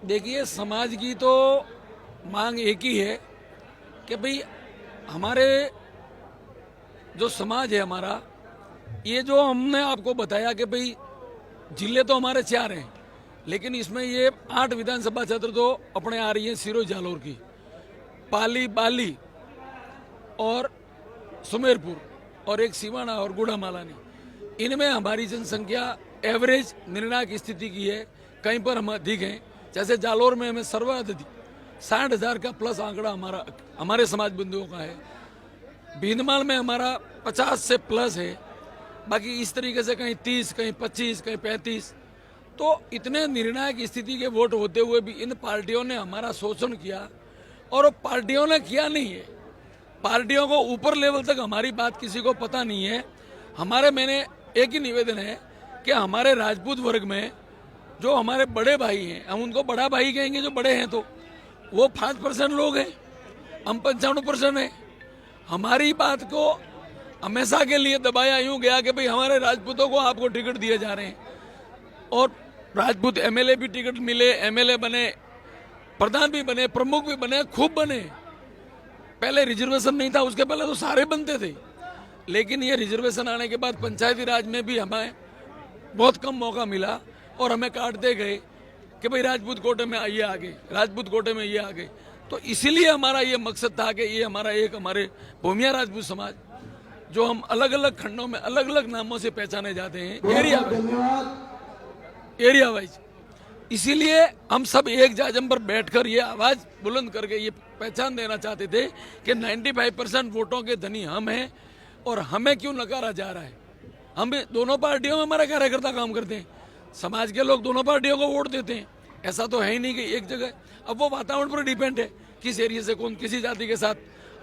देखिए, समाज की तो मांग एक ही है कि भाई हमारे जो समाज है हमारा, ये जो हमने आपको बताया कि भाई जिले तो हमारे 4 हैं, लेकिन इसमें ये 8 विधानसभा क्षेत्र तो अपने आ रही हैं सिरोही जालौर की, पाली, बाली और सुमेरपुर और एक सिवाना और गुड़ामालानी। इनमें हमारी जनसंख्या एवरेज निर्णायक स्थिति की है, कहीं पर हम अधिक हैं। जैसे जालौर में हमें सर्वाधिक 60,000 का प्लस आंकड़ा हमारे समाज बंधुओं का है। भीनमाल में हमारा 50 से प्लस है। बाकी इस तरीके से कहीं 30, कहीं 25, कहीं 35। तो इतने निर्णायक स्थिति के वोट होते हुए भी इन पार्टियों ने हमारा शोषण किया, और वो पार्टियों ने किया नहीं है। पार्टियों को ऊपर लेवल तक हमारी बात किसी को पता नहीं है। मैंने एक ही निवेदन है कि हमारे राजपूत वर्ग में जो हमारे बड़े भाई हैं, हम उनको बड़ा भाई कहेंगे जो बड़े हैं, तो वो 5% लोग हैं, हम 95% हैं। हमारी बात को हमेशा के लिए दबाया यूं गया कि भाई हमारे राजपूतों को आपको टिकट दिए जा रहे हैं, और राजपूत एमएलए भी टिकट मिले, एमएलए बने, प्रधान भी बने, प्रमुख भी बने, खूब बने। पहले रिजर्वेशन नहीं था, उसके पहले तो सारे बनते थे। लेकिन ये रिजर्वेशन आने के बाद पंचायती राज में भी हमें बहुत कम मौका मिला, और हमें काटते गए कि भाई राजपूत कोटे में ये आ गए, राजपूत कोटे में ये आ गए। तो इसीलिए हमारा ये मकसद था कि ये हमारे भूमिया राजपूत समाज, जो हम अलग अलग खंडों में अलग अलग नामों से पहचाने जाते हैं, एरिया वाइज, इसीलिए हम सब एक जाजम पर बैठकर ये आवाज बुलंद करके ये पहचान देना चाहते थे कि 95% वोटों के धनी हम हैं, और हमें क्यों नकारा जा रहा है। हम भी दोनों पार्टियों में हमारे कार्यकर्ता काम करते हैं, समाज के लोग दोनों पार्टियों को वोट देते हैं। ऐसा तो है ही नहीं कि एक जगह। अब वो वातावरण पर डिपेंड है, किस एरिया से कौन किसी जाति के साथ।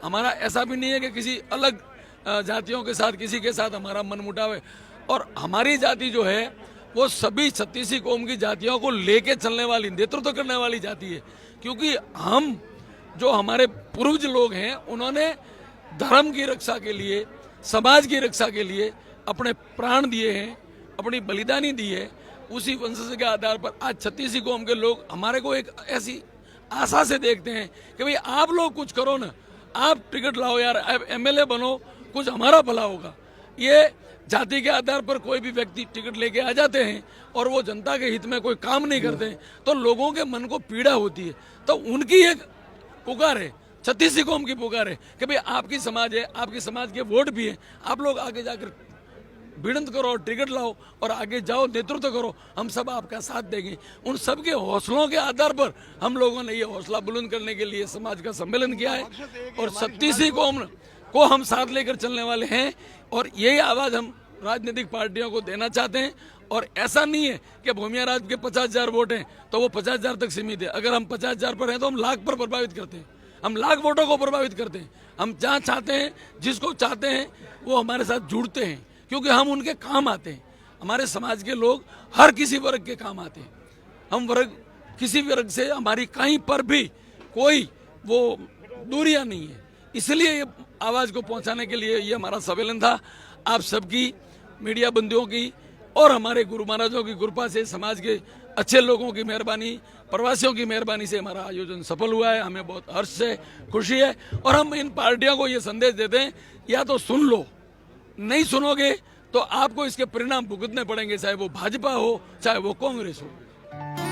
हमारा ऐसा भी नहीं है कि किसी अलग जातियों के साथ किसी के साथ हमारा मनमुटाव है। और हमारी जाति जो है वो सभी 36 कौम की जातियों को लेके चलने वाली, नेतृत्व करने वाली जाति है। क्योंकि हम जो हमारे पूर्वज लोग हैं, उन्होंने धर्म की रक्षा के लिए, समाज की रक्षा के लिए अपने प्राण दिए हैं, अपनी बलिदानी दी है। उसी वंश के आधार पर आज 36 कौम के लोग हमारे को एक ऐसी आशा से देखते हैं कि भाई आप लोग कुछ करो ना, आप टिकट लाओ यार, एमएलए बनो, कुछ हमारा भला होगा। ये जाति के आधार पर कोई भी व्यक्ति टिकट लेके आ जाते हैं और वो जनता के हित में कोई काम नहीं करते हैं, तो लोगों के मन को पीड़ा होती है। तो उनकी एक पुकार है, 36 कौम की पुकार है कि भाई आपकी समाज है, आपकी समाज के वोट भी है, आप लोग आगे जाकर भिड़ंत करो, टिकट लाओ और आगे जाओ, नेतृत्व करो, हम सब आपका साथ देंगे। उन सब के हौसलों के आधार पर हम लोगों ने ये हौसला बुलंद करने के लिए समाज का सम्मेलन किया है, और 36 कौम को हम साथ लेकर चलने वाले हैं। और यही आवाज हम राजनीतिक पार्टियों को देना चाहते हैं। और ऐसा नहीं है कि भूमिया राज के 50,000 वोट हैं तो वो 50,000 तक सीमित है। अगर हम 50,000 पर हैं तो हम लाख पर प्रभावित करते हैं, हम लाख वोटों को प्रभावित करते हैं। हम जहाँ चाहते हैं, जिसको चाहते हैं, वो हमारे साथ जुड़ते हैं, क्योंकि हम उनके काम आते हैं। हमारे समाज के लोग हर किसी वर्ग के काम आते हैं। हम किसी वर्ग से हमारी कहीं पर भी कोई वो दूरियां नहीं है। इसलिए ये आवाज को पहुंचाने के लिए ये हमारा सम्मेलन था। आप सबकी, मीडिया बंधुओं की और हमारे गुरु महाराजों की कृपा से, समाज के अच्छे लोगों की मेहरबानी, प्रवासियों की मेहरबानी से हमारा आयोजन सफल हुआ है। हमें बहुत हर्ष है, खुशी है। और हम इन पार्टियों को ये संदेश देते हैं, या तो सुन लो, नहीं सुनोगे तो आपको इसके परिणाम भुगतने पड़ेंगे, चाहे वो भाजपा हो, चाहे वो कांग्रेस हो।